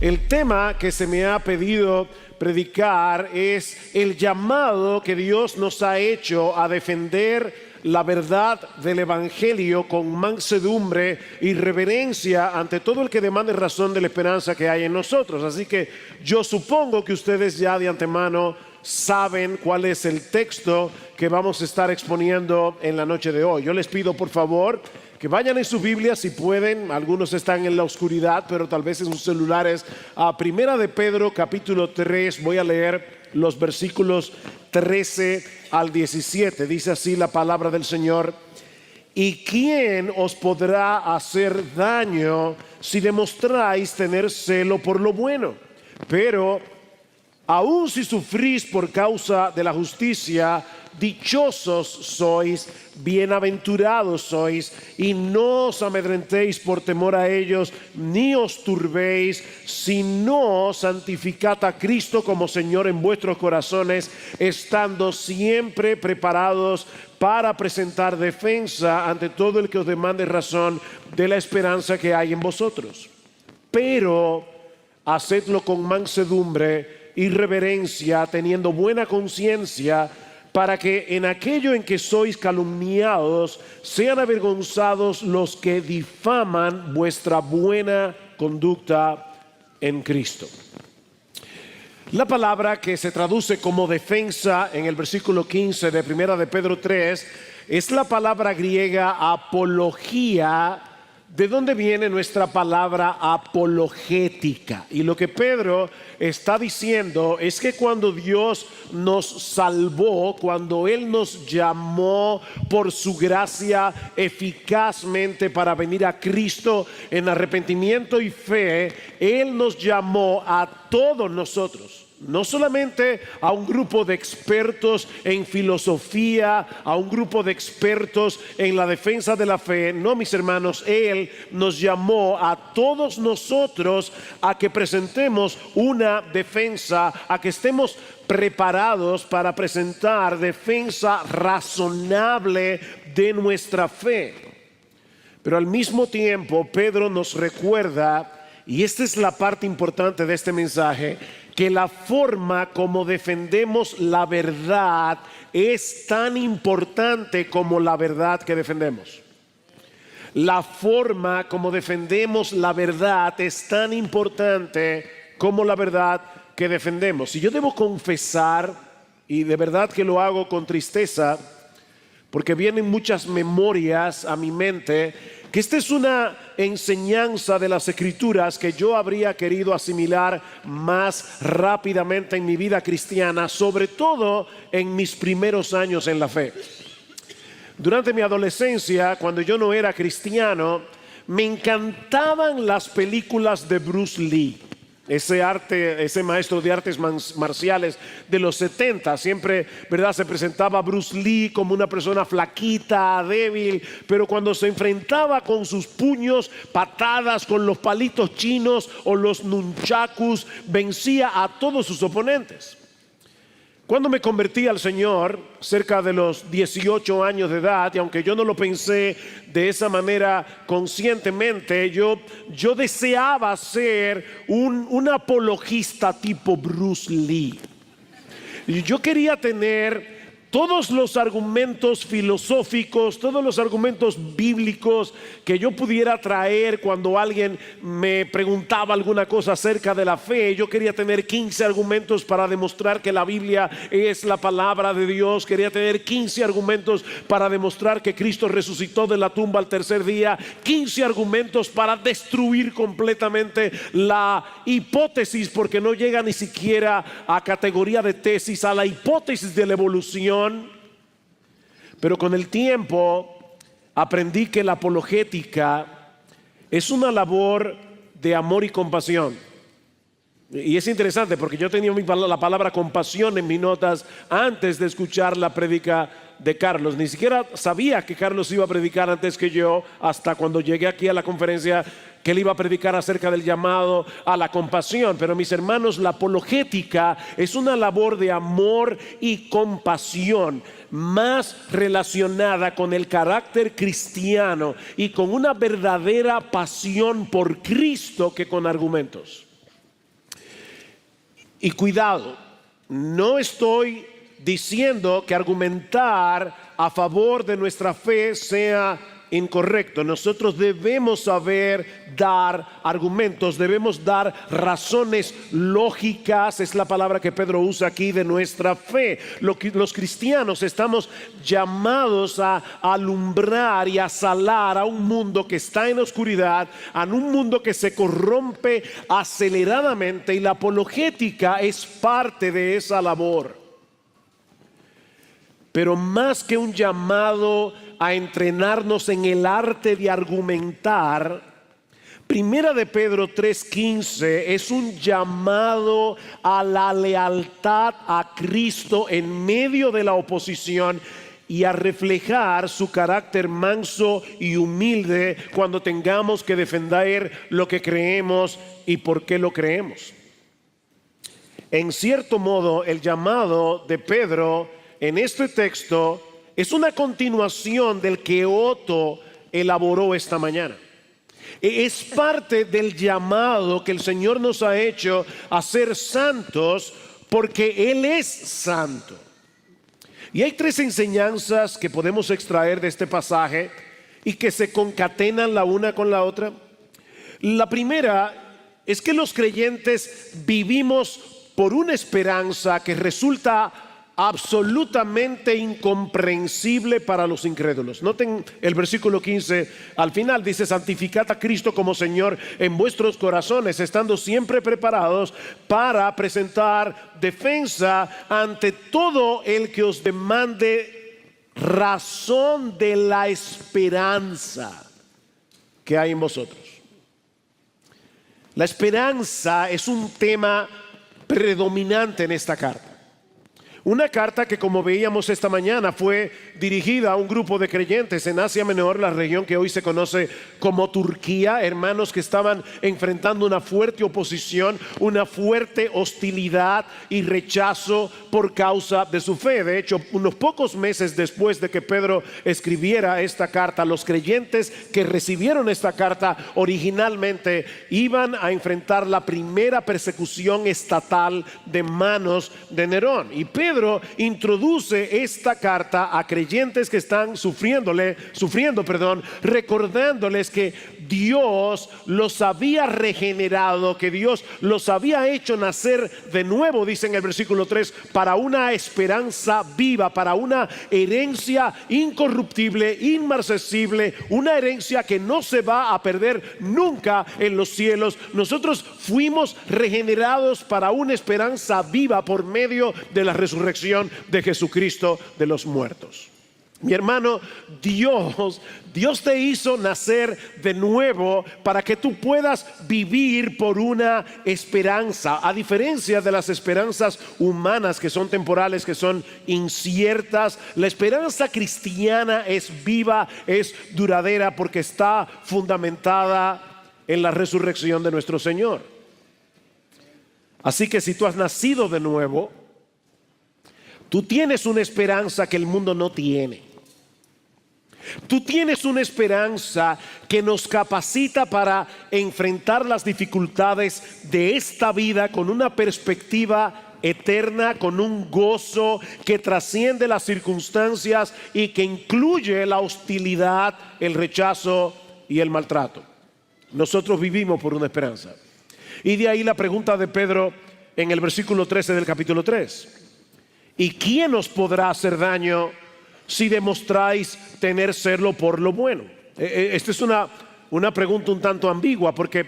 El tema que se me ha pedido predicar es el llamado que Dios nos ha hecho a defender la verdad del Evangelio con mansedumbre y reverencia ante todo el que demande razón de la esperanza que hay en nosotros. Así que yo supongo que ustedes ya de antemano saben cuál es el texto que vamos a estar exponiendo en la noche de hoy. Yo les pido por favor que vayan en su Biblia si pueden. Algunos están en la oscuridad, pero tal vez en sus celulares, a Primera de Pedro capítulo 3. Voy a leer los versículos 13 al 17. Dice así la palabra del Señor: ¿y quién os podrá hacer daño si demostráis tener celo por lo bueno? Pero aun si sufrís por causa de la justicia, dichosos sois, bienaventurados sois, y no os amedrentéis por temor a ellos, ni os turbéis, sino santificad a Cristo como Señor en vuestros corazones, estando siempre preparados para presentar defensa ante todo el que os demande razón de la esperanza que hay en vosotros. Pero hacedlo con mansedumbre y reverencia, teniendo buena conciencia, para que en aquello en que sois calumniados sean avergonzados los que difaman vuestra buena conducta en Cristo. La palabra que se traduce como defensa en el versículo 15 de Primera de Pedro 3 es la palabra griega apología, de donde viene nuestra palabra apologética. Y lo que Pedro está diciendo es que cuando Dios nos salvó, cuando Él nos llamó por su gracia eficazmente para venir a Cristo en arrepentimiento y fe, Él nos llamó a todos nosotros. No solamente a un grupo de expertos en filosofía, a un grupo de expertos en la defensa de la fe. No, mis hermanos, Él nos llamó a todos nosotros a que presentemos una defensa, a que estemos preparados para presentar defensa razonable de nuestra fe. Pero al mismo tiempo, Pedro nos recuerda, y esta es la parte importante de este mensaje, que la forma como defendemos la verdad es tan importante como la verdad que defendemos. La forma como defendemos la verdad es tan importante como la verdad que defendemos. Y yo debo confesar, y de verdad que lo hago con tristeza, porque vienen muchas memorias a mi mente, que esta es una enseñanza de las Escrituras que yo habría querido asimilar más rápidamente en mi vida cristiana, sobre todo en mis primeros años en la fe. Durante mi adolescencia, cuando yo no era cristiano, me encantaban las películas de Bruce Lee. Ese maestro de artes marciales de los 70, siempre, ¿verdad?, se presentaba a Bruce Lee como una persona flaquita, débil, pero cuando se enfrentaba con sus puños, patadas, con los palitos chinos o los nunchakus, vencía a todos sus oponentes. Cuando me convertí al Señor, cerca de los 18 años de edad, y aunque yo no lo pensé de esa manera conscientemente, yo deseaba ser un apologista tipo Bruce Lee. Y yo quería tener todos los argumentos filosóficos, todos los argumentos bíblicos que yo pudiera traer cuando alguien me preguntaba alguna cosa acerca de la fe. Yo quería tener 15 argumentos para demostrar que la Biblia es la palabra de Dios. Quería tener 15 argumentos para demostrar que Cristo resucitó de la tumba al tercer día. 15 argumentos para destruir completamente la hipótesis, porque no llega ni siquiera a categoría de tesis, a la hipótesis de la evolución. Pero con el tiempo aprendí que la apologética es una labor de amor y compasión. Y es interesante porque yo tenía la palabra compasión en mis notas antes de escuchar la prédica de Carlos. Ni siquiera sabía que Carlos iba a predicar antes que yo, hasta cuando llegué aquí a la conferencia, que él iba a predicar acerca del llamado a la compasión. Pero mis hermanos, la apologética es una labor de amor y compasión, más relacionada con el carácter cristiano y con una verdadera pasión por Cristo que con argumentos. Y cuidado, no estoy diciendo que argumentar a favor de nuestra fe sea incorrecto. Nosotros debemos saber dar argumentos, debemos dar razones lógicas, es la palabra que Pedro usa aquí, de nuestra fe. Los cristianos estamos llamados a alumbrar y a salar a un mundo que está en oscuridad, a un mundo que se corrompe aceleradamente, y la apologética es parte de esa labor. Pero más que un llamado a entrenarnos en el arte de argumentar, Primera de Pedro 3:15 es un llamado a la lealtad a Cristo en medio de la oposición y a reflejar su carácter manso y humilde cuando tengamos que defender lo que creemos y por qué lo creemos. En cierto modo, el llamado de Pedro en este texto es una continuación del que Otto elaboró esta mañana. Es parte del llamado que el Señor nos ha hecho a ser santos, porque Él es santo. Y hay tres enseñanzas que podemos extraer de este pasaje y que se concatenan la una con la otra. La primera es que los creyentes vivimos por una esperanza que resulta absolutamente incomprensible para los incrédulos. Noten el versículo 15, al final dice: santificad a Cristo como Señor en vuestros corazones, estando siempre preparados para presentar defensa ante todo el que os demande razón de la esperanza que hay en vosotros. La esperanza es un tema predominante en esta carta. Una carta que, como veíamos esta mañana, fue dirigida a un grupo de creyentes en Asia Menor, la región que hoy se conoce como Turquía, hermanos que estaban enfrentando una fuerte oposición, una fuerte hostilidad y rechazo por causa de su fe. De hecho, unos pocos meses después de que Pedro escribiera esta carta, los creyentes que recibieron esta carta originalmente iban a enfrentar la primera persecución estatal de manos de Nerón. Y Pedro introduce esta carta a creyentes que están sufriendo, recordándoles que Dios los había regenerado, que Dios los había hecho nacer de nuevo, dice en el versículo 3, para una esperanza viva, para una herencia incorruptible, inmarcesible, una herencia que no se va a perder nunca en los cielos. Nosotros fuimos regenerados para una esperanza viva por medio de la resurrección de Jesucristo de los muertos. Mi hermano, Dios te hizo nacer de nuevo para que tú puedas vivir por una esperanza, a diferencia de las esperanzas humanas que son temporales, que son inciertas. La esperanza cristiana es viva, es duradera, porque está fundamentada en la resurrección de nuestro Señor. Así que si tú has nacido de nuevo, tú tienes una esperanza que el mundo no tiene. Tú tienes una esperanza que nos capacita para enfrentar las dificultades de esta vida con una perspectiva eterna, con un gozo que trasciende las circunstancias y que incluye la hostilidad, el rechazo y el maltrato. Nosotros vivimos por una esperanza. Y de ahí la pregunta de Pedro en el versículo 13 del capítulo 3. ¿Y quién os podrá hacer daño si demostráis tener serlo por lo bueno? Esta es una pregunta un tanto ambigua, porque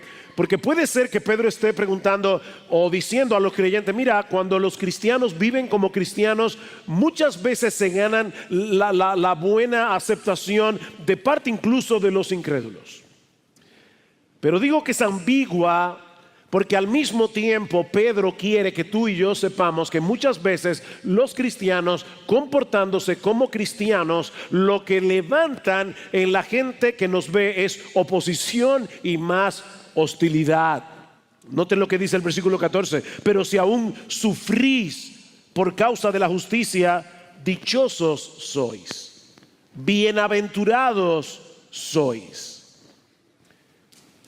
puede ser que Pedro esté preguntando o diciendo a los creyentes: mira, cuando los cristianos viven como cristianos, muchas veces se ganan la buena aceptación de parte incluso de los incrédulos. Pero digo que es ambigua porque al mismo tiempo Pedro quiere que tú y yo sepamos que muchas veces los cristianos, comportándose como cristianos, lo que levantan en la gente que nos ve es oposición y más hostilidad. Noten lo que dice el versículo 14: pero si aún sufrís por causa de la justicia, dichosos sois, bienaventurados sois.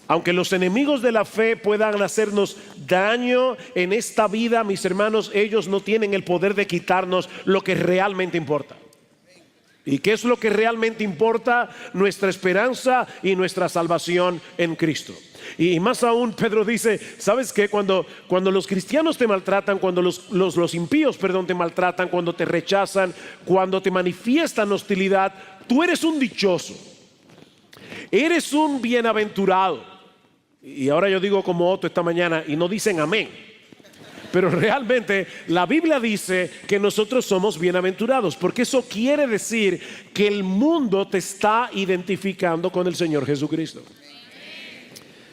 Aunque los enemigos de la fe puedan hacernos daño en esta vida, mis hermanos, ellos no tienen el poder de quitarnos lo que realmente importa. ¿Y qué es lo que realmente importa? Nuestra esperanza y nuestra salvación en Cristo. Y más aún, Pedro dice, ¿sabes qué? Cuando los cristianos te maltratan, cuando los impíos, te maltratan, cuando te rechazan, cuando te manifiestan hostilidad, tú eres un dichoso, eres un bienaventurado. Y ahora yo digo como Otto esta mañana, y no dicen amén. Pero realmente la Biblia dice que nosotros somos bienaventurados, porque eso quiere decir que el mundo te está identificando con el Señor Jesucristo.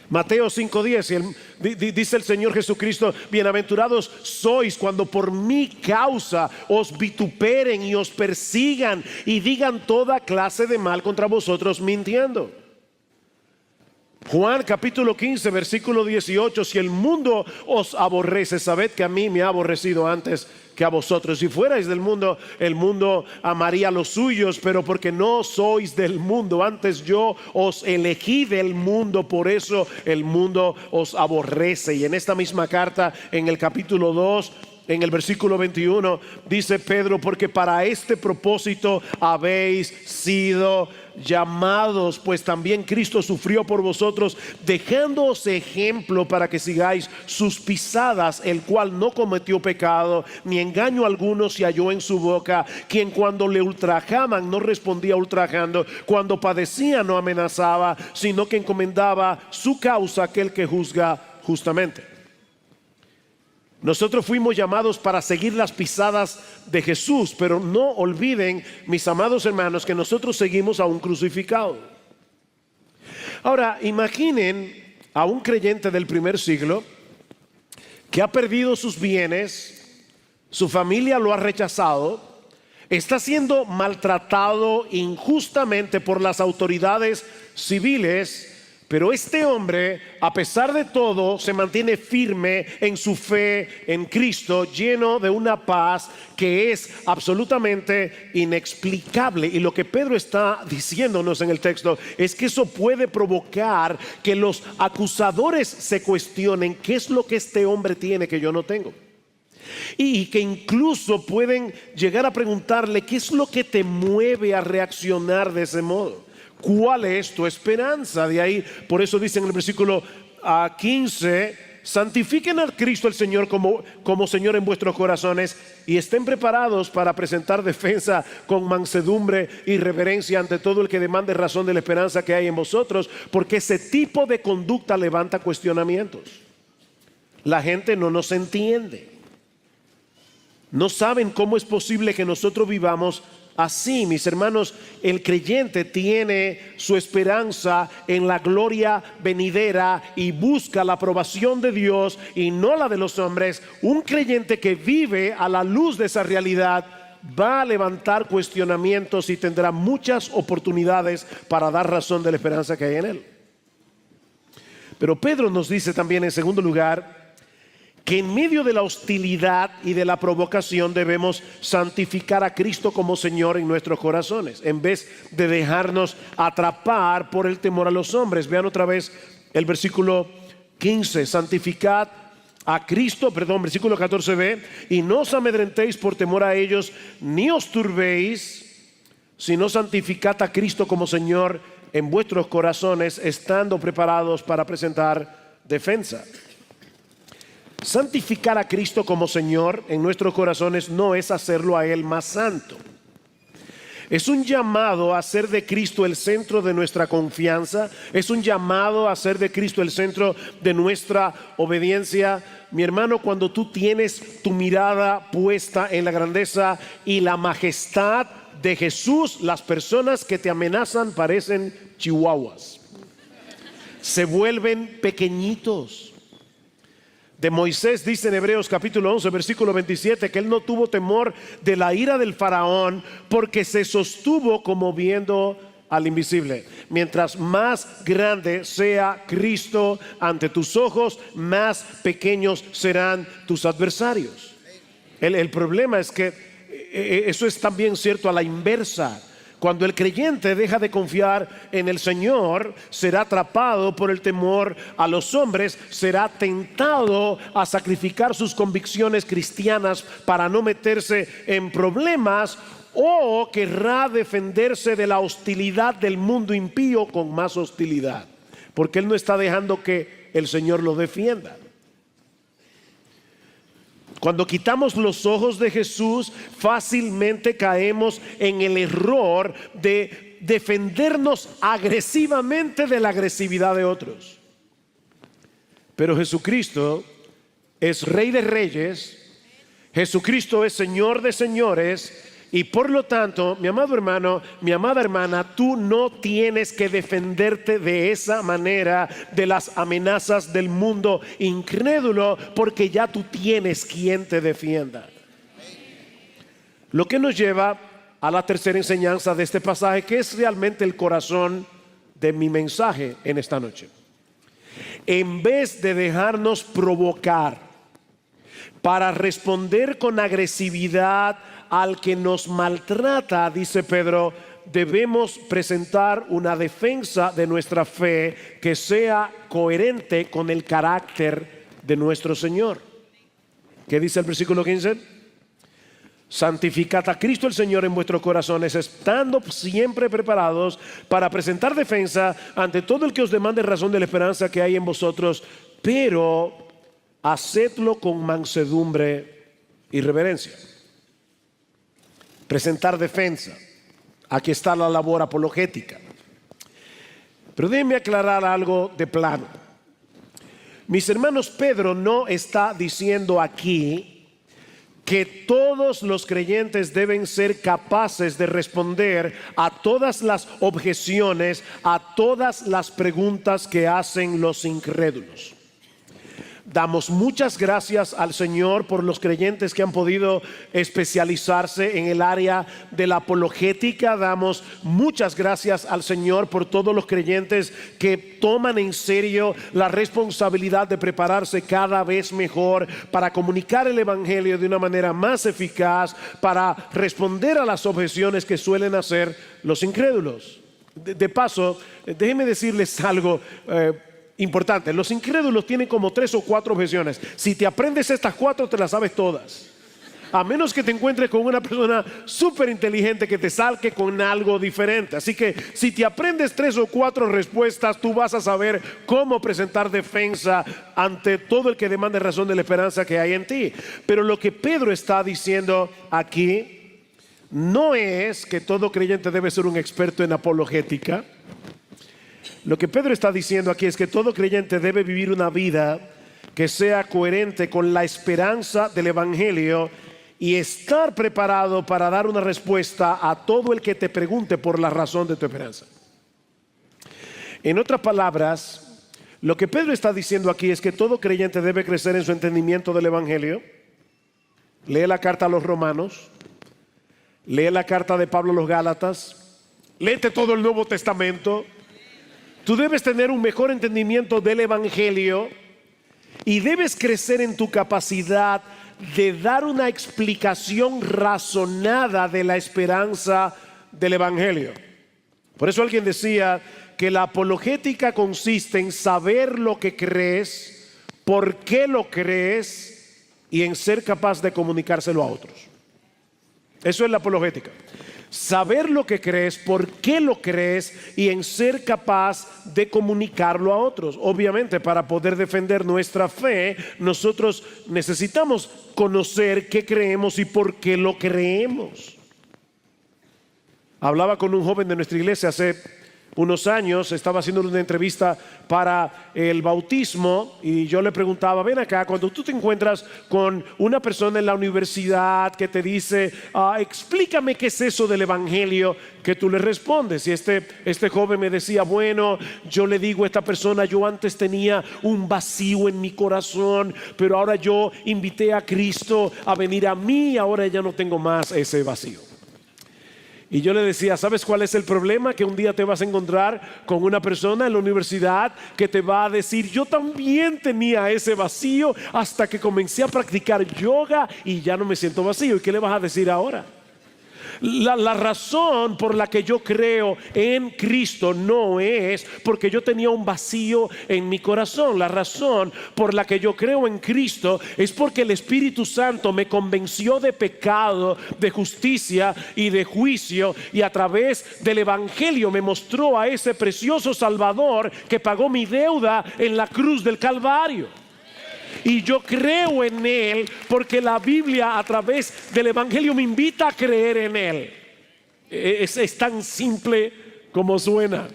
Mateo 5:10 dice el Señor Jesucristo: bienaventurados sois cuando por mi causa os vituperen y os persigan y digan toda clase de mal contra vosotros mintiendo. Juan capítulo 15 versículo 18: si el mundo os aborrece, sabed que a mí me ha aborrecido antes que a vosotros. Si fuerais del mundo, el mundo amaría a los suyos, pero porque no sois del mundo, antes yo os elegí del mundo, por eso el mundo os aborrece. Y en esta misma carta, en el capítulo 2, en el versículo 21, dice Pedro: porque para este propósito habéis sido llamados, pues también Cristo sufrió por vosotros, dejándoos ejemplo para que sigáis sus pisadas, el cual no cometió pecado, ni engaño alguno se halló en su boca, quien cuando le ultrajaban no respondía ultrajando, cuando padecía no amenazaba, sino que encomendaba su causa a aquel que juzga justamente. Nosotros fuimos llamados para seguir las pisadas de Jesús, pero no olviden, mis amados hermanos, que nosotros seguimos a un crucificado. Ahora, imaginen a un creyente del primer siglo que ha perdido sus bienes, su familia lo ha rechazado, está siendo maltratado injustamente por las autoridades civiles. Pero este hombre, a pesar de todo, se mantiene firme en su fe en Cristo, lleno de una paz que es absolutamente inexplicable. Y lo que Pedro está diciéndonos en el texto es que eso puede provocar que los acusadores se cuestionen qué es lo que este hombre tiene que yo no tengo. Y que incluso pueden llegar a preguntarle: ¿qué es lo que te mueve a reaccionar de ese modo? ¿Cuál es tu esperanza? De ahí, por eso dice en el versículo 15: santifiquen a Cristo el Señor como Señor en vuestros corazones, y estén preparados para presentar defensa con mansedumbre y reverencia ante todo el que demande razón de la esperanza que hay en vosotros, porque ese tipo de conducta levanta cuestionamientos. La gente no nos entiende, no saben cómo es posible que nosotros vivamos así. Mis hermanos, el creyente tiene su esperanza en la gloria venidera y busca la aprobación de Dios y no la de los hombres. Un creyente que vive a la luz de esa realidad va a levantar cuestionamientos y tendrá muchas oportunidades para dar razón de la esperanza que hay en él. Pero Pedro nos dice también, en segundo lugar, que en medio de la hostilidad y de la provocación debemos santificar a Cristo como Señor en nuestros corazones, en vez de dejarnos atrapar por el temor a los hombres. Vean otra vez el versículo 15: santificad a Cristo, versículo 14b, y no os amedrentéis por temor a ellos, ni os turbéis, sino santificad a Cristo como Señor en vuestros corazones, estando preparados para presentar defensa. Santificar a Cristo como Señor en nuestros corazones no es hacerlo a Él más santo. Es un llamado a hacer de Cristo el centro de nuestra confianza. Es un llamado a hacer de Cristo el centro de nuestra obediencia. Mi hermano, cuando tú tienes tu mirada puesta en la grandeza y la majestad de Jesús, las personas que te amenazan parecen chihuahuas. Se vuelven pequeñitos. De Moisés dice en Hebreos capítulo 11 versículo 27 que él no tuvo temor de la ira del faraón, porque se sostuvo como viendo al invisible. Mientras más grande sea Cristo ante tus ojos, más pequeños serán tus adversarios. El problema es que eso es también cierto a la inversa. Cuando el creyente deja de confiar en el Señor, será atrapado por el temor a los hombres, será tentado a sacrificar sus convicciones cristianas para no meterse en problemas, o querrá defenderse de la hostilidad del mundo impío con más hostilidad, porque él no está dejando que el Señor lo defienda. Cuando quitamos los ojos de Jesús, fácilmente caemos en el error de defendernos agresivamente de la agresividad de otros. Pero Jesucristo es Rey de Reyes, Jesucristo es Señor de señores, y por lo tanto, mi amado hermano, mi amada hermana, tú no tienes que defenderte de esa manera de las amenazas del mundo incrédulo, porque ya tú tienes quien te defienda. Lo que nos lleva a la tercera enseñanza de este pasaje, que es realmente el corazón de mi mensaje en esta noche. En vez de dejarnos provocar para responder con agresividad al que nos maltrata, dice Pedro, debemos presentar una defensa de nuestra fe que sea coherente con el carácter de nuestro Señor. ¿Qué dice el versículo 15? Santificad a Cristo el Señor en vuestros corazones, estando siempre preparados para presentar defensa ante todo el que os demande razón de la esperanza que hay en vosotros, pero hacedlo con mansedumbre y reverencia. Presentar defensa. Aquí está la labor apologética. Pero déjenme aclarar algo de plano. Mis hermanos, Pedro no está diciendo aquí que todos los creyentes deben ser capaces de responder a todas las objeciones, a todas las preguntas que hacen los incrédulos. Damos muchas gracias al Señor por los creyentes que han podido especializarse en el área de la apologética. Damos muchas gracias al Señor por todos los creyentes que toman en serio la responsabilidad de prepararse cada vez mejor para comunicar el Evangelio de una manera más eficaz, para responder a las objeciones que suelen hacer los incrédulos. De paso, déjenme decirles algo importante. Los incrédulos tienen como 3 o 4 objeciones. Si te aprendes estas 4, te las sabes todas, a menos que te encuentres con una persona súper inteligente que te salque con algo diferente. Así que si te aprendes 3 o 4 respuestas, tú vas a saber cómo presentar defensa ante todo el que demande razón de la esperanza que hay en ti. Pero lo que Pedro está diciendo aquí no es que todo creyente debe ser un experto en apologética. Lo que Pedro está diciendo aquí es que todo creyente debe vivir una vida que sea coherente con la esperanza del Evangelio y estar preparado para dar una respuesta a todo el que te pregunte por la razón de tu esperanza. En otras palabras, lo que Pedro está diciendo aquí es que todo creyente debe crecer en su entendimiento del Evangelio. Lee la carta a los Romanos, lee la carta de Pablo a los Gálatas, léete todo el Nuevo Testamento. Tú debes tener un mejor entendimiento del Evangelio y debes crecer en tu capacidad de dar una explicación razonada de la esperanza del Evangelio. Por eso alguien decía que la apologética consiste en saber lo que crees, por qué lo crees y en ser capaz de comunicárselo a otros. Eso es la apologética. Saber lo que crees, por qué lo crees y en ser capaz de comunicarlo a otros. Obviamente, para poder defender nuestra fe, nosotros necesitamos conocer qué creemos y por qué lo creemos. Hablaba con un joven de nuestra iglesia hace unos años, estaba haciendo una entrevista para el bautismo y yo le preguntaba, ven acá, cuando tú te encuentras con una persona en la universidad que te dice, explícame qué es eso del Evangelio, que tú le respondes. Y este joven me decía, bueno, yo le digo a esta persona, yo antes tenía un vacío en mi corazón, pero ahora yo invité a Cristo a venir a mí y ahora ya no tengo más ese vacío. Y yo le decía, ¿sabes cuál es el problema? Que un día te vas a encontrar con una persona en la universidad que te va a decir, yo también tenía ese vacío hasta que comencé a practicar yoga y ya no me siento vacío. ¿Y qué le vas a decir ahora? La razón por la que yo creo en Cristo no es porque yo tenía un vacío en mi corazón. La razón por la que yo creo en Cristo es porque el Espíritu Santo me convenció de pecado, de justicia y de juicio, y a través del Evangelio me mostró a ese precioso Salvador que pagó mi deuda en la cruz del Calvario. Y yo creo en Él porque la Biblia a través del Evangelio me invita a creer en Él. Es tan simple como suena.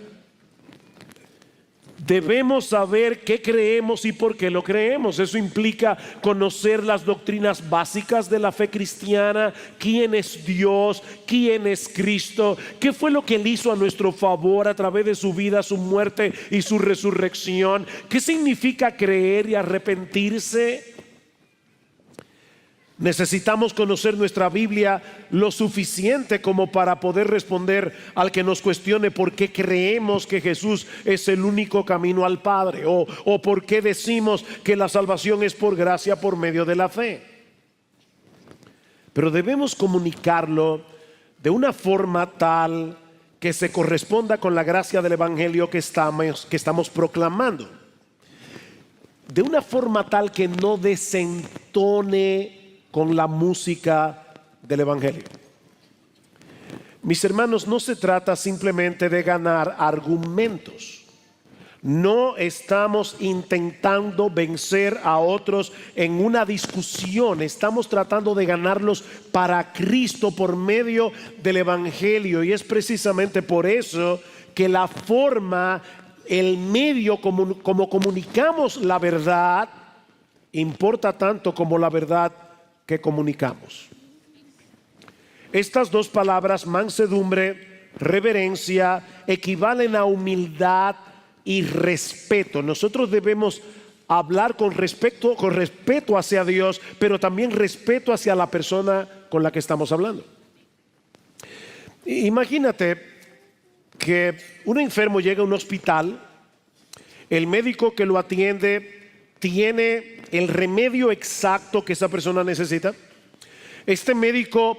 Debemos saber qué creemos y por qué lo creemos. Eso implica conocer las doctrinas básicas de la fe cristiana: quién es Dios, quién es Cristo, qué fue lo que Él hizo a nuestro favor a través de su vida, su muerte y su resurrección, qué significa creer y arrepentirse. Necesitamos conocer nuestra Biblia lo suficiente como para poder responder al que nos cuestione por qué creemos que Jesús es el único camino al Padre, o por qué decimos que la salvación es por gracia por medio de la fe. Pero debemos comunicarlo de una forma tal que se corresponda con la gracia del Evangelio que estamos proclamando, de una forma tal que no desentone con la música del Evangelio. Mis hermanos, no se trata simplemente de ganar argumentos. No estamos intentando vencer a otros en una discusión. Estamos tratando de ganarlos para Cristo por medio del Evangelio. Y es precisamente por eso que la forma, el medio como comunicamos la verdad importa tanto como la verdad que comunicamos. Estas dos palabras, mansedumbre, reverencia, equivalen a humildad y respeto. Nosotros debemos hablar con respeto hacia Dios, pero también respeto hacia la persona con la que estamos hablando. Imagínate que un enfermo llega a un hospital, el médico que lo atiende tiene el remedio exacto que esa persona necesita. Este médico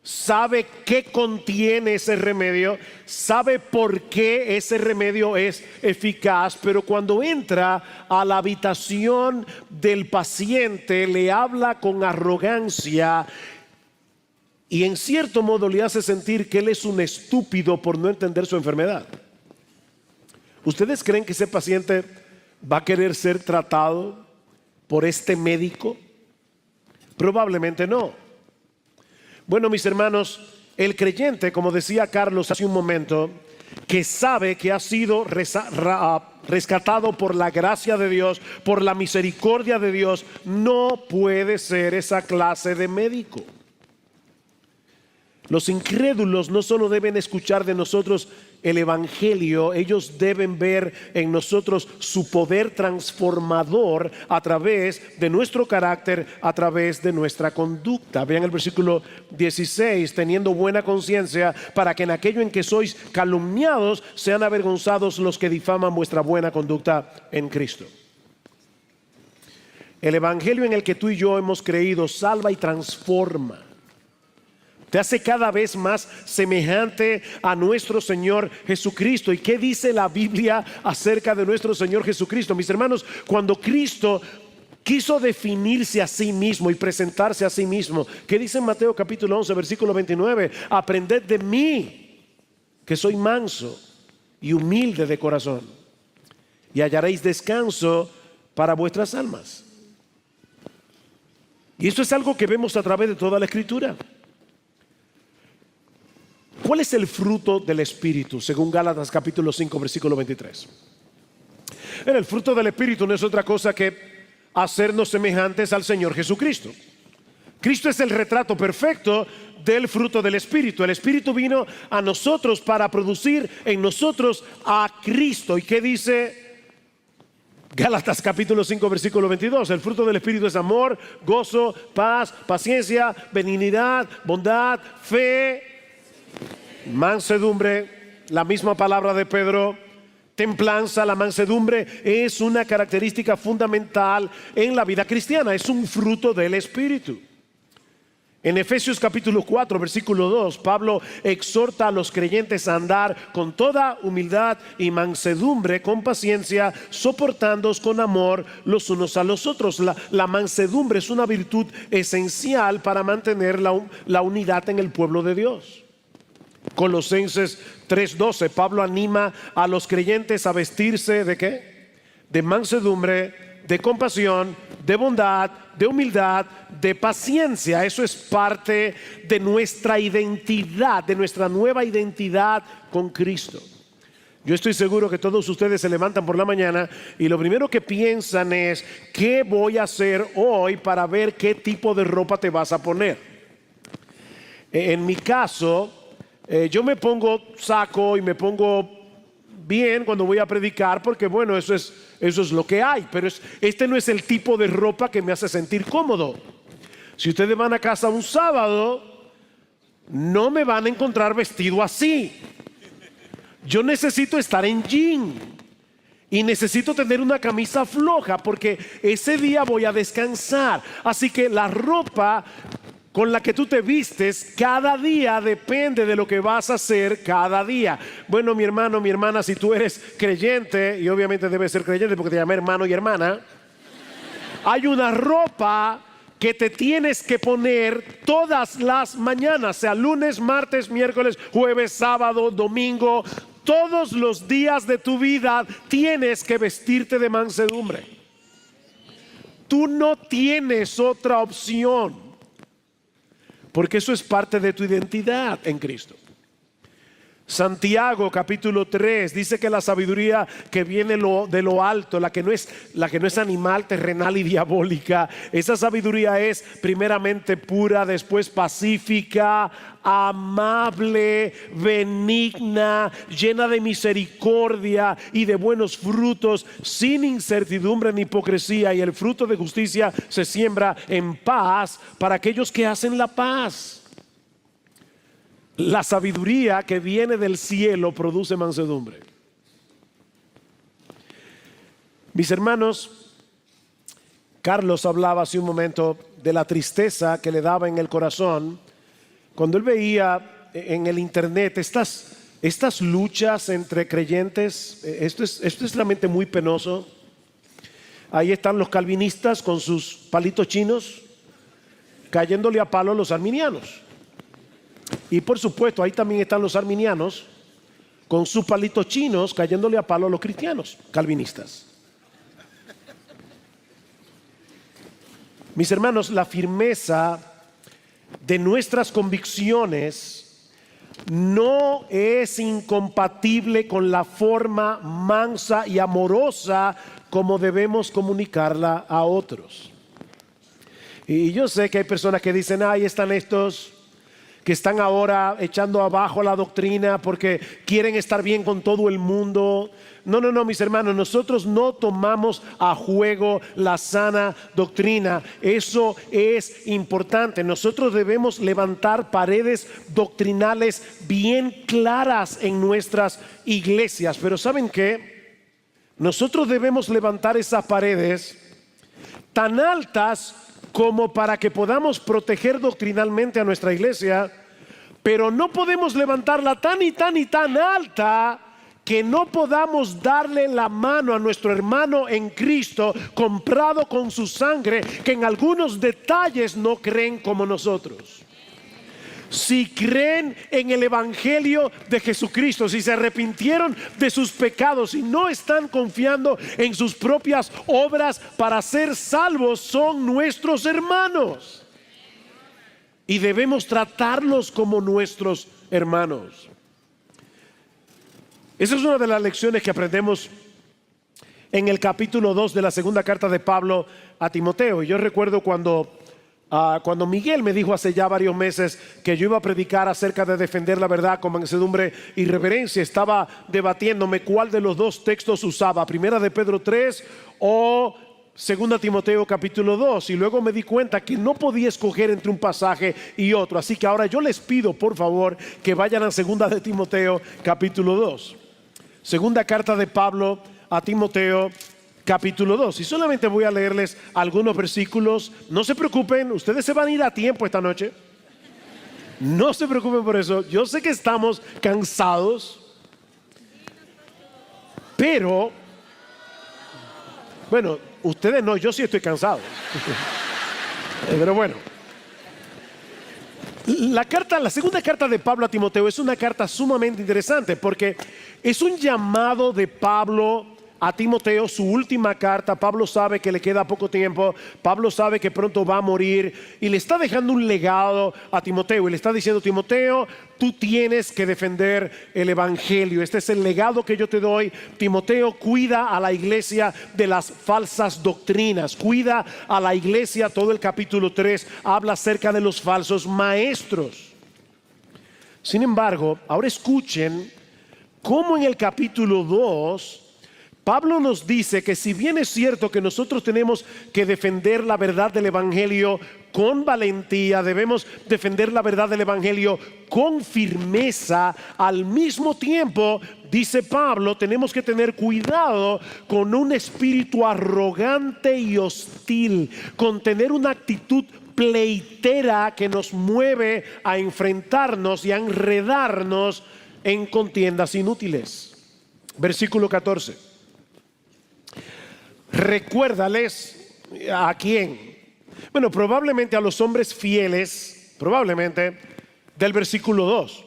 sabe qué contiene ese remedio, sabe por qué ese remedio es eficaz, pero cuando entra a la habitación del paciente le habla con arrogancia y en cierto modo le hace sentir que él es un estúpido por no entender su enfermedad. ¿Ustedes creen que ese paciente va a querer ser tratado por este médico? Probablemente no. Bueno, mis hermanos, el creyente, como decía Carlos hace un momento, que sabe que ha sido rescatado por la gracia de Dios, por la misericordia de Dios, no puede ser esa clase de médico. Los incrédulos no solo deben escuchar de nosotros el Evangelio, ellos deben ver en nosotros su poder transformador a través de nuestro carácter, a través de nuestra conducta. Vean el versículo 16: teniendo buena conciencia, para que en aquello en que sois calumniados sean avergonzados los que difaman vuestra buena conducta en Cristo. El Evangelio en el que tú y yo hemos creído salva y transforma. Te hace cada vez más semejante a nuestro Señor Jesucristo. ¿Y qué dice la Biblia acerca de nuestro Señor Jesucristo? Mis hermanos, cuando Cristo quiso definirse a sí mismo y presentarse a sí mismo, ¿qué dice en Mateo capítulo 11, versículo 29? Aprended de mí, que soy manso y humilde de corazón, y hallaréis descanso para vuestras almas. Y esto es algo que vemos a través de toda la Escritura. ¿Cuál es el fruto del Espíritu? Según Gálatas capítulo 5 versículo 23. El fruto del Espíritu no es otra cosa que hacernos semejantes al Señor Jesucristo. Cristo es el retrato perfecto del fruto del Espíritu. El Espíritu vino a nosotros para producir en nosotros a Cristo. ¿Y qué dice Gálatas capítulo 5 versículo 22? El fruto del Espíritu es amor, gozo, paz, paciencia, benignidad, bondad, fe, mansedumbre. La misma palabra de Pedro, templanza. La mansedumbre es una característica fundamental en la vida cristiana, es un fruto del Espíritu. En Efesios capítulo 4, versículo 2, Pablo exhorta a los creyentes a andar con toda humildad y mansedumbre, con paciencia, soportándoos con amor los unos a los otros. La mansedumbre es una virtud esencial para mantener la unidad en el pueblo de Dios. Colosenses 3:12, Pablo anima a los creyentes a vestirse ¿de qué? De mansedumbre, de compasión, de bondad, de humildad, de paciencia. Eso es parte de nuestra identidad, de nuestra nueva identidad con Cristo. Yo estoy seguro que todos ustedes se levantan por la mañana y lo primero que piensan es: ¿qué voy a hacer hoy para ver qué tipo de ropa te vas a poner? En mi caso, yo me pongo saco y me pongo bien cuando voy a predicar, porque bueno, eso es lo que hay, pero este no es el tipo de ropa que me hace sentir cómodo. Si ustedes van a casa un sábado, no me van a encontrar vestido así. Yo necesito estar en jean y necesito tener una camisa floja, porque ese día voy a descansar. Así que la ropa con la que tú te vistes cada día depende de lo que vas a hacer cada día. Bueno, mi hermano, mi hermana, si tú eres creyente, y obviamente debes ser creyente porque te llamé hermano y hermana, hay una ropa que te tienes que poner todas las mañanas, sea lunes, martes, miércoles, jueves, sábado, domingo. Todos los días de tu vida tienes que vestirte de mansedumbre. Tú no tienes otra opción, porque eso es parte de tu identidad en Cristo. Santiago capítulo 3 dice que la sabiduría que viene de lo alto, la que no es animal, terrenal y diabólica, esa sabiduría es primeramente pura, después pacífica, amable, benigna, llena de misericordia y de buenos frutos, sin incertidumbre ni hipocresía, y el fruto de justicia se siembra en paz para aquellos que hacen la paz. La sabiduría que viene del cielo produce mansedumbre. Mis hermanos, Carlos hablaba hace un momento de la tristeza que le daba en el corazón cuando él veía en el internet estas luchas entre creyentes. Esto es realmente muy penoso. Ahí están los calvinistas con sus palitos chinos cayéndole a palo a los arminianos. Y por supuesto, ahí también están los arminianos con sus palitos chinos cayéndole a palo a los cristianos calvinistas. Mis hermanos, la firmeza de nuestras convicciones no es incompatible con la forma mansa y amorosa como debemos comunicarla a otros. Y yo sé que hay personas que dicen: ahí están estos que están ahora echando abajo la doctrina porque quieren estar bien con todo el mundo. No, mis hermanos, nosotros no tomamos a juego la sana doctrina. Eso es importante. Nosotros debemos levantar paredes doctrinales bien claras en nuestras iglesias. Pero ¿saben qué? Nosotros debemos levantar esas paredes tan altas como para que podamos proteger doctrinalmente a nuestra iglesia, pero no podemos levantarla tan y tan alta que no podamos darle la mano a nuestro hermano en Cristo, comprado con su sangre, que en algunos detalles no creen como nosotros. Si creen en el evangelio de Jesucristo, si se arrepintieron de sus pecados y no están confiando en sus propias obras para ser salvos, son nuestros hermanos y debemos tratarlos como nuestros hermanos. Esa es una de las lecciones que aprendemos en el capítulo 2 de la segunda carta de Pablo a Timoteo. Y yo recuerdo cuando Miguel me dijo hace ya varios meses que yo iba a predicar acerca de defender la verdad con mansedumbre y reverencia, estaba debatiéndome cuál de los dos textos usaba, primera de Pedro 3 o segunda Timoteo capítulo 2, y luego me di cuenta que no podía escoger entre un pasaje y otro. Así que ahora yo les pido por favor que vayan a segunda de Timoteo capítulo 2, segunda carta de Pablo a Timoteo capítulo 2, y solamente voy a leerles algunos versículos. No se preocupen, ustedes se van a ir a tiempo esta noche. No se preocupen por eso. Yo sé que estamos cansados, pero, bueno, ustedes no, yo sí estoy cansado. Pero bueno. La segunda carta de Pablo a Timoteo es una carta sumamente interesante porque es un llamado de Pablo a Timoteo, su última carta. Pablo sabe que le queda poco tiempo, Pablo sabe que pronto va a morir y le está dejando un legado a Timoteo y le está diciendo: Timoteo, tú tienes que defender el evangelio, este es el legado que yo te doy. Timoteo, cuida a la iglesia de las falsas doctrinas, cuida a la iglesia. Todo el capítulo 3 habla acerca de los falsos maestros. Sin embargo, ahora escuchen cómo en el capítulo 2 Pablo nos dice que si bien es cierto que nosotros tenemos que defender la verdad del evangelio con valentía, debemos defender la verdad del evangelio con firmeza, al mismo tiempo, dice Pablo, tenemos que tener cuidado con un espíritu arrogante y hostil, con tener una actitud pleitera que nos mueve a enfrentarnos y a enredarnos en contiendas inútiles. Versículo 14. Recuérdales, ¿a quién? Bueno, probablemente a los hombres fieles, probablemente, del versículo 2.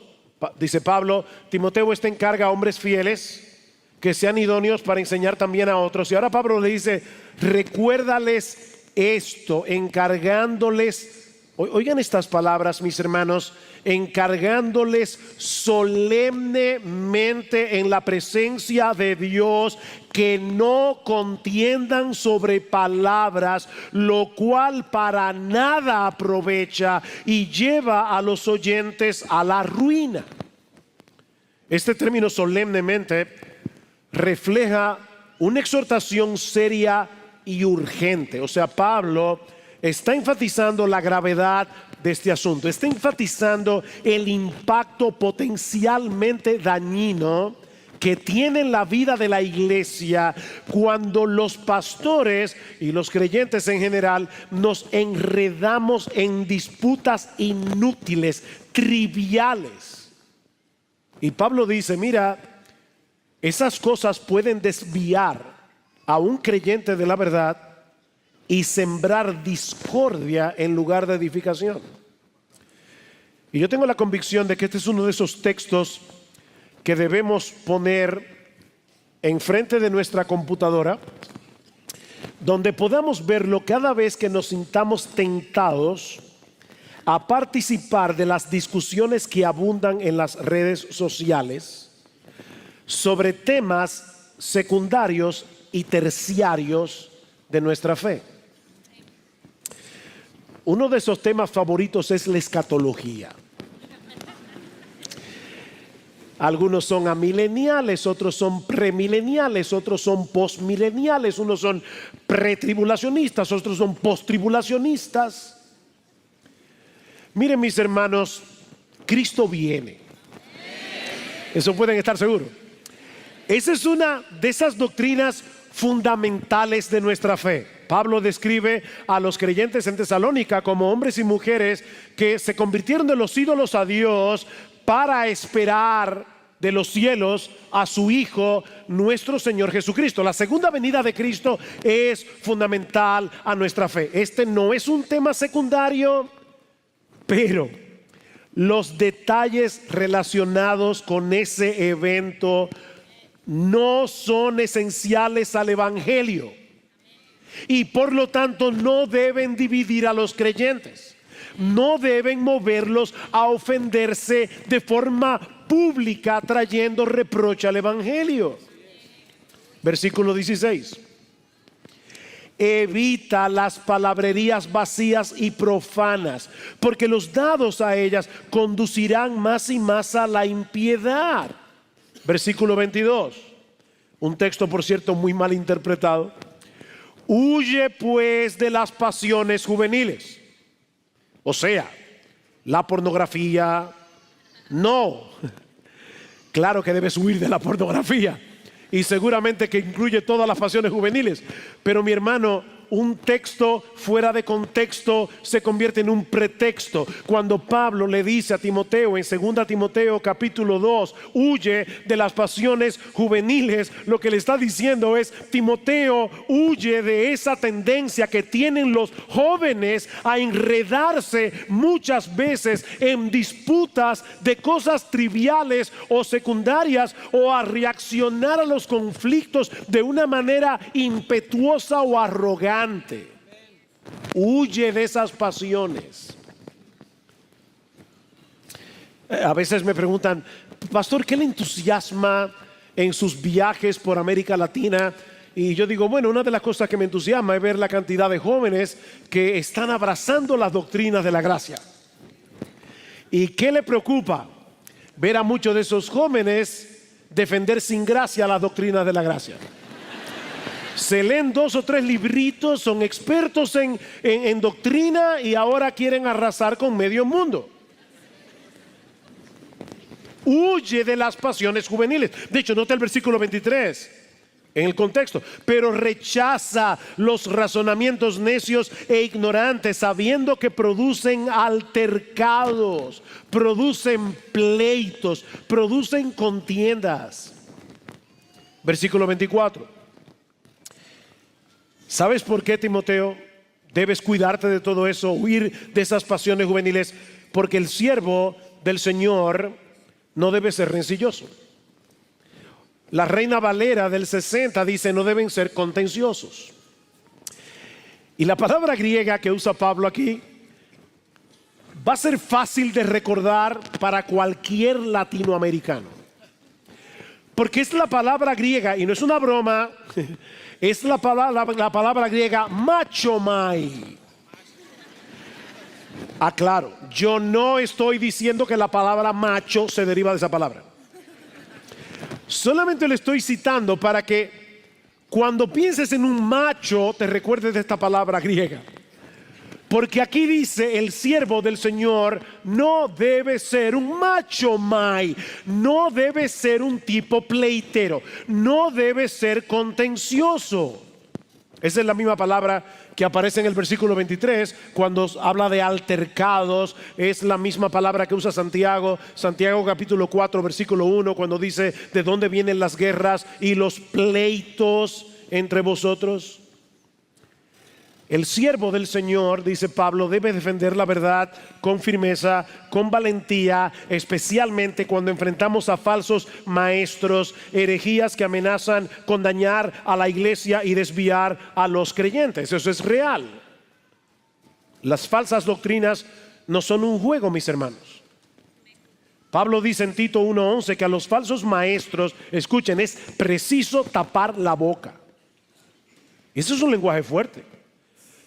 Dice Pablo: Timoteo está en carga a hombres fieles que sean idóneos para enseñar también a otros. Y ahora Pablo le dice: recuérdales esto, encargándoles, oigan estas palabras, mis hermanos, encargándoles solemnemente en la presencia de Dios que no contiendan sobre palabras, lo cual para nada aprovecha y lleva a los oyentes a la ruina. Este término solemnemente refleja una exhortación seria y urgente. O sea, Pablo está enfatizando la gravedad de este asunto, está enfatizando el impacto potencialmente dañino que tiene en la vida de la iglesia cuando los pastores y los creyentes en general nos enredamos en disputas inútiles, triviales. Y Pablo dice: mira, esas cosas pueden desviar a un creyente de la verdad y sembrar discordia en lugar de edificación. Y yo tengo la convicción de que este es uno de esos textos que debemos poner enfrente de nuestra computadora, donde podamos verlo cada vez que nos sintamos tentados a participar de las discusiones que abundan en las redes sociales sobre temas secundarios y terciarios de nuestra fe. Uno de esos temas favoritos es la escatología. Algunos son amileniales, otros son premileniales, otros son postmileniales, unos son pretribulacionistas, otros son posttribulacionistas. Miren, mis hermanos, Cristo viene. Eso pueden estar seguros. Esa es una de esas doctrinas fundamentales de nuestra fe. Pablo describe a los creyentes en Tesalónica como hombres y mujeres que se convirtieron de los ídolos a Dios para esperar de los cielos a su Hijo, nuestro Señor Jesucristo. La segunda venida de Cristo es fundamental a nuestra fe. Este no es un tema secundario, pero los detalles relacionados con ese evento no son esenciales al evangelio y por lo tanto no deben dividir a los creyentes, no deben moverlos a ofenderse de forma pública trayendo reproche al evangelio. Versículo 16: evita las palabrerías vacías y profanas, porque los dados a ellas conducirán más y más a la impiedad. Versículo 22, un texto por cierto muy mal interpretado: huye pues de las pasiones juveniles. O sea, la pornografía, no. Claro que debes huir de la pornografía y seguramente que incluye todas las pasiones juveniles. Pero mi hermano, un texto fuera de contexto se convierte en un pretexto. Cuando Pablo le dice a Timoteo en 2 Timoteo capítulo 2, huye de las pasiones juveniles, lo que le está diciendo es: Timoteo, huye de esa tendencia que tienen los jóvenes a enredarse muchas veces en disputas de cosas triviales o secundarias, o a reaccionar a los conflictos de una manera impetuosa o arrogante. Huye de esas pasiones. A veces me preguntan: pastor, ¿qué le entusiasma en sus viajes por América Latina? Y yo digo, bueno, una de las cosas que me entusiasma es ver la cantidad de jóvenes que están abrazando las doctrinas de la gracia. ¿Y qué le preocupa? Ver a muchos de esos jóvenes defender sin gracia las doctrinas de la gracia. Se leen 2 o 3 libritos, son expertos en doctrina, y ahora quieren arrasar con medio mundo. Huye de las pasiones juveniles. De hecho, nota el versículo 23 en el contexto: pero rechaza los razonamientos necios e ignorantes, sabiendo que producen altercados, producen pleitos, producen contiendas. Versículo 24. ¿Sabes por qué, Timoteo, debes cuidarte de todo eso, huir de esas pasiones juveniles? Porque el siervo del Señor no debe ser rencilloso. La Reina Valera del 60 dice: no deben ser contenciosos. Y la palabra griega que usa Pablo aquí va a ser fácil de recordar para cualquier latinoamericano, porque es la palabra griega, y no es una broma, es la palabra griega machomai. Aclaro, yo no estoy diciendo que la palabra macho se deriva de esa palabra. Solamente le estoy citando para que cuando pienses en un macho te recuerdes de esta palabra griega. Porque aquí dice: el siervo del Señor no debe ser un machomai, no debe ser un tipo pleitero, no debe ser contencioso. Esa es la misma palabra que aparece en el versículo 23 cuando habla de altercados. Es la misma palabra que usa Santiago capítulo 4 versículo 1, cuando dice: ¿de dónde vienen las guerras y los pleitos entre vosotros? El siervo del Señor, dice Pablo, debe defender la verdad con firmeza, con valentía, especialmente cuando enfrentamos a falsos maestros, herejías que amenazan con dañar a la iglesia y desviar a los creyentes. Eso es real. Las falsas doctrinas no son un juego, mis hermanos. Pablo dice en Tito 1:11 que a los falsos maestros, escuchen, es preciso tapar la boca. Eso es un lenguaje fuerte,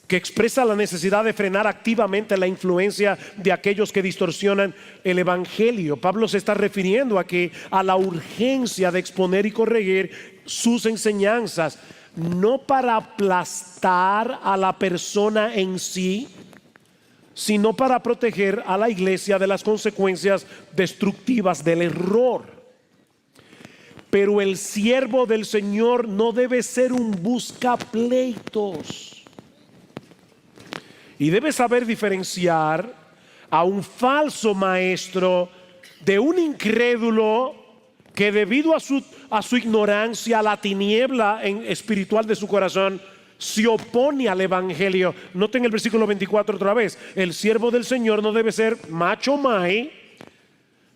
que expresa la necesidad de frenar activamente la influencia de aquellos que distorsionan el evangelio. Pablo se está refiriendo aquí a la urgencia de exponer y corregir sus enseñanzas, no para aplastar a la persona en sí, sino para proteger a la iglesia de las consecuencias destructivas del error. Pero el siervo del Señor no debe ser un buscapleitos. Y debe saber diferenciar a un falso maestro de un incrédulo que, debido a su ignorancia, a la tiniebla espiritual de su corazón, se opone al evangelio. Noten el versículo 24 otra vez: el siervo del Señor no debe ser machomai,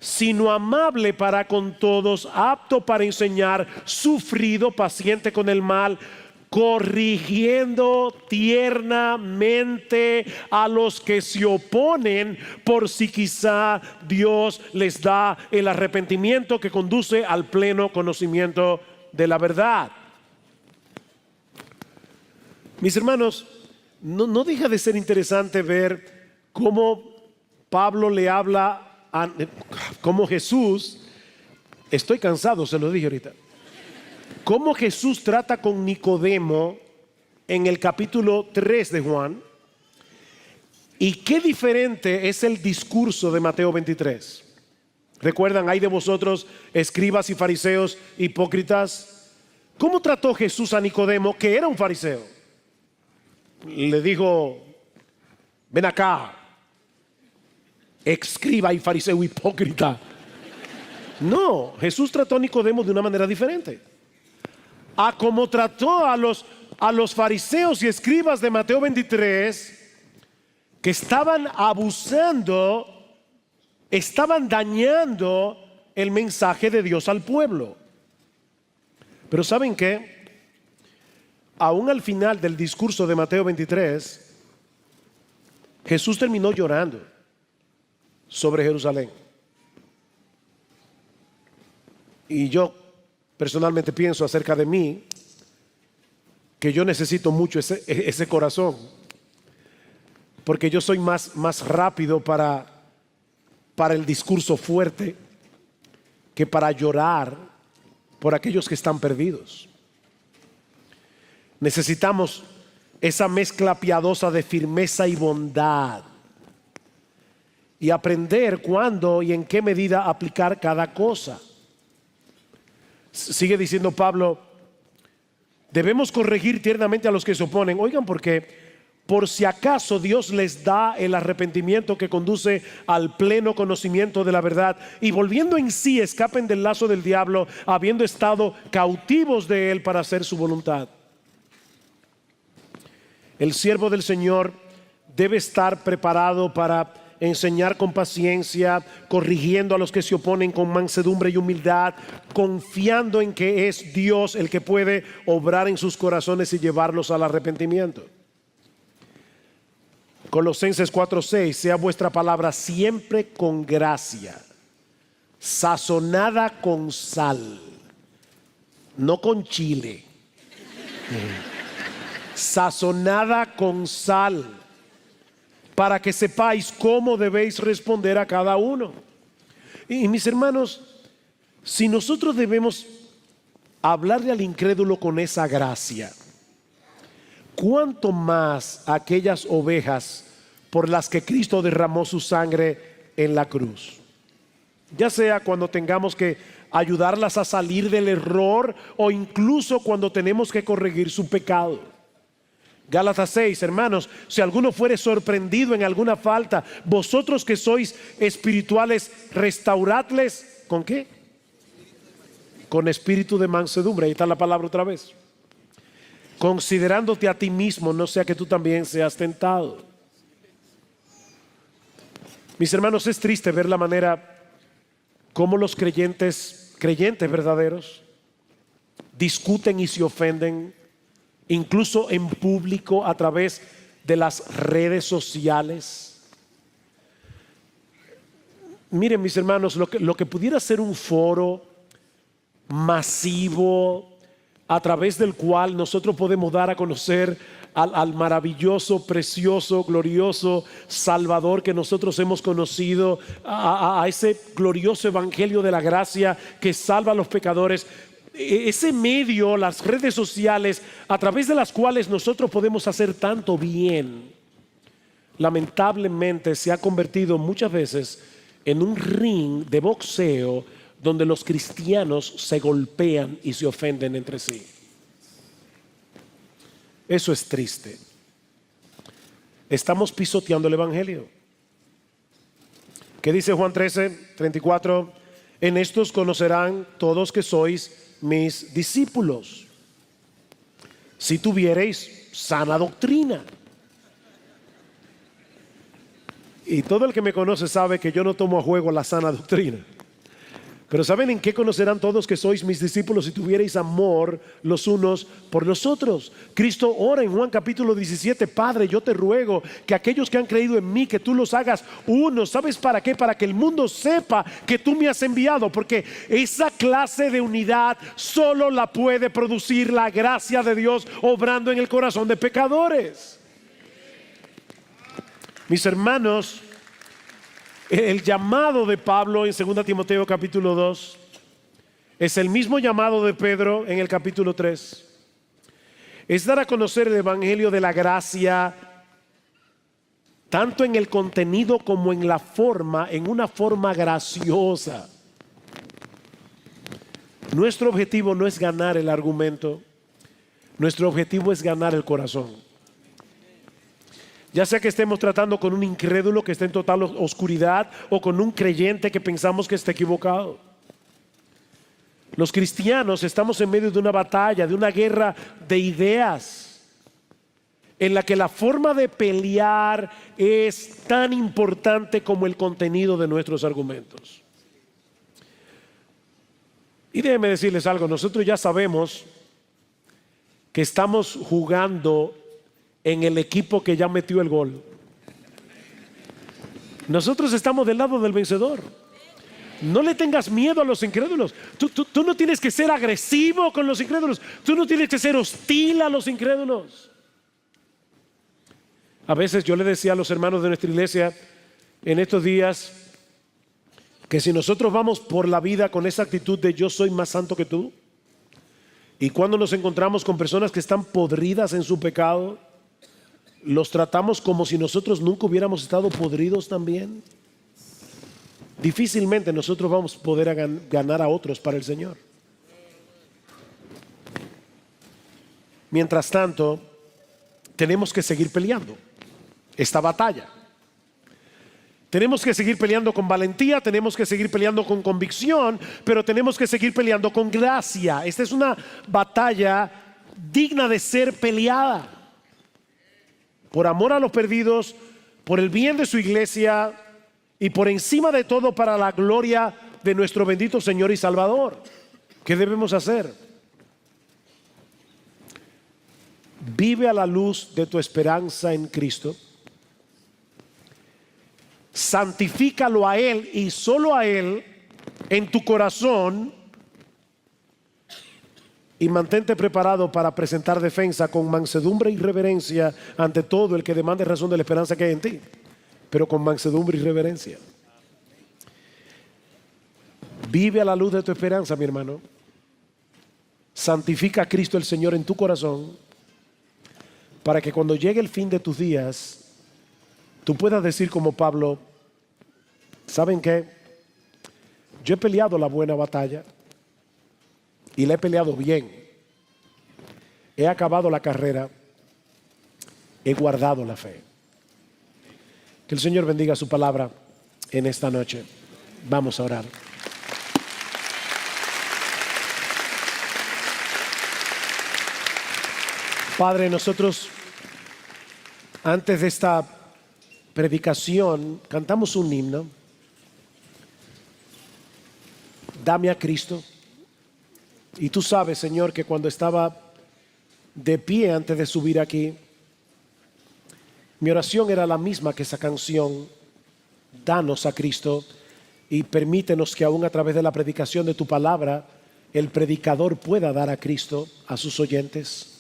sino amable para con todos, apto para enseñar, sufrido, paciente con el mal, corrigiendo tiernamente a los que se oponen, por si quizá Dios les da el arrepentimiento que conduce al pleno conocimiento de la verdad. Mis hermanos, no deja de ser interesante ver cómo Pablo le habla cómo Jesús, estoy cansado, se lo dije ahorita, cómo Jesús trata con Nicodemo en el capítulo 3 de Juan, y qué diferente es el discurso de Mateo 23. Recuerdan: hay de vosotros, escribas y fariseos hipócritas. ¿Cómo trató Jesús a Nicodemo, que era un fariseo? le dijo, ven acá, escriba y fariseo hipócrita. No, Jesús trató a Nicodemo de una manera diferente. A como trató a los fariseos y escribas de Mateo 23, que estaban abusando, estaban dañando el mensaje de Dios al pueblo. Pero ¿saben qué? Aún al final del discurso de Mateo 23, Jesús terminó llorando sobre Jerusalén. Y yo personalmente pienso acerca de mí que yo necesito mucho ese corazón, porque yo soy más rápido para el discurso fuerte que para llorar por aquellos que están perdidos. Necesitamos esa mezcla piadosa de firmeza y bondad y aprender cuándo y en qué medida aplicar cada cosa. Sigue diciendo Pablo, debemos corregir tiernamente a los que se oponen. Oigan, porque por si acaso Dios les da el arrepentimiento que conduce al pleno conocimiento de la verdad, y volviendo en sí escapen del lazo del diablo, habiendo estado cautivos de él para hacer su voluntad. El siervo del Señor debe estar preparado para enseñar con paciencia, corrigiendo a los que se oponen con mansedumbre y humildad, confiando en que es Dios el que puede obrar en sus corazones y llevarlos al arrepentimiento. Colosenses 4:6, sea vuestra palabra siempre con gracia, sazonada con sal, no con chile, sazonada con sal, para que sepáis cómo debéis responder a cada uno. Y mis hermanos, si nosotros debemos hablarle al incrédulo con esa gracia, ¿cuánto más aquellas ovejas por las que Cristo derramó su sangre en la cruz? Ya sea cuando tengamos que ayudarlas a salir del error o incluso cuando tenemos que corregir su pecado. Gálatas 6, hermanos, si alguno fuere sorprendido en alguna falta, vosotros que sois espirituales, restauradles, ¿con qué? Con espíritu de mansedumbre. Ahí está la palabra otra vez. Considerándote a ti mismo, no sea que tú también seas tentado. Mis hermanos, es triste ver la manera como los creyentes verdaderos, discuten y se ofenden, incluso en público a través de las redes sociales. Miren, mis hermanos, lo que pudiera ser un foro masivo a través del cual nosotros podemos dar a conocer al maravilloso, precioso, glorioso Salvador que nosotros hemos conocido, a ese glorioso evangelio de la gracia que salva a los pecadores. Ese medio, las redes sociales, a través de las cuales nosotros podemos hacer tanto bien, lamentablemente se ha convertido muchas veces en un ring de boxeo donde los cristianos se golpean y se ofenden entre sí. Eso es triste. Estamos pisoteando el evangelio. ¿Qué dice Juan 13:34? En estos conocerán todos que sois mis discípulos, si tuviereis sana doctrina. Y todo el que me conoce sabe que yo no tomo a juego la sana doctrina. Pero ¿saben en qué conocerán todos que sois mis discípulos? Si tuviereis amor los unos por los otros. Cristo ora en Juan capítulo 17, Padre, yo te ruego que aquellos que han creído en mí, que tú los hagas uno. ¿Sabes para qué? Para que el mundo sepa que tú me has enviado, porque esa clase de unidad solo la puede producir la gracia de Dios obrando en el corazón de pecadores. Mis hermanos, el llamado de Pablo en 2 Timoteo capítulo 2 es el mismo llamado de Pedro en el capítulo 3. Es dar a conocer el evangelio de la gracia, tanto en el contenido como en la forma, en una forma graciosa. Nuestro objetivo no es ganar el argumento, nuestro objetivo es ganar el corazón. Ya sea que estemos tratando con un incrédulo que está en total oscuridad o con un creyente que pensamos que está equivocado. Los cristianos estamos en medio de una batalla, de una guerra de ideas, en la que la forma de pelear es tan importante como el contenido de nuestros argumentos. Y déjenme decirles algo, nosotros ya sabemos que estamos jugando en el equipo que ya metió el gol. Nosotros estamos del lado del vencedor. No le tengas miedo a los incrédulos. Tú no tienes que ser agresivo con los incrédulos. Tú no tienes que ser hostil a los incrédulos. A veces yo le decía a los hermanos de nuestra iglesia en estos días que si nosotros vamos por la vida con esa actitud de yo soy más santo que tú, y cuando nos encontramos con personas que están podridas en su pecado, los tratamos como si nosotros nunca hubiéramos estado podridos también, difícilmente nosotros vamos a poder ganar a otros para el Señor. Mientras tanto, tenemos que seguir peleando esta batalla. Tenemos que seguir peleando con valentía, tenemos que seguir peleando con convicción, pero tenemos que seguir peleando con gracia. Esta es una batalla digna de ser peleada. Por amor a los perdidos, por el bien de su iglesia y por encima de todo para la gloria de nuestro bendito Señor y Salvador. ¿Qué debemos hacer? Vive a la luz de tu esperanza en Cristo. Santifícalo a Él y solo a Él en tu corazón, y mantente preparado para presentar defensa con mansedumbre y reverencia ante todo el que demande razón de la esperanza que hay en ti, pero con mansedumbre y reverencia. Vive a la luz de tu esperanza, mi hermano. Santifica a Cristo el Señor en tu corazón, para que cuando llegue el fin de tus días tú puedas decir como Pablo: ¿saben qué? Yo he peleado la buena batalla y la he peleado bien. He acabado la carrera, he guardado la fe. Que el Señor bendiga su palabra en esta noche. Vamos a orar. Padre, nosotros antes de esta predicación cantamos un himno. Dame a Cristo. Y tú sabes, Señor, que cuando estaba de pie antes de subir aquí, mi oración era la misma que esa canción: danos a Cristo y permítenos que aún a través de la predicación de tu palabra el predicador pueda dar a Cristo a sus oyentes.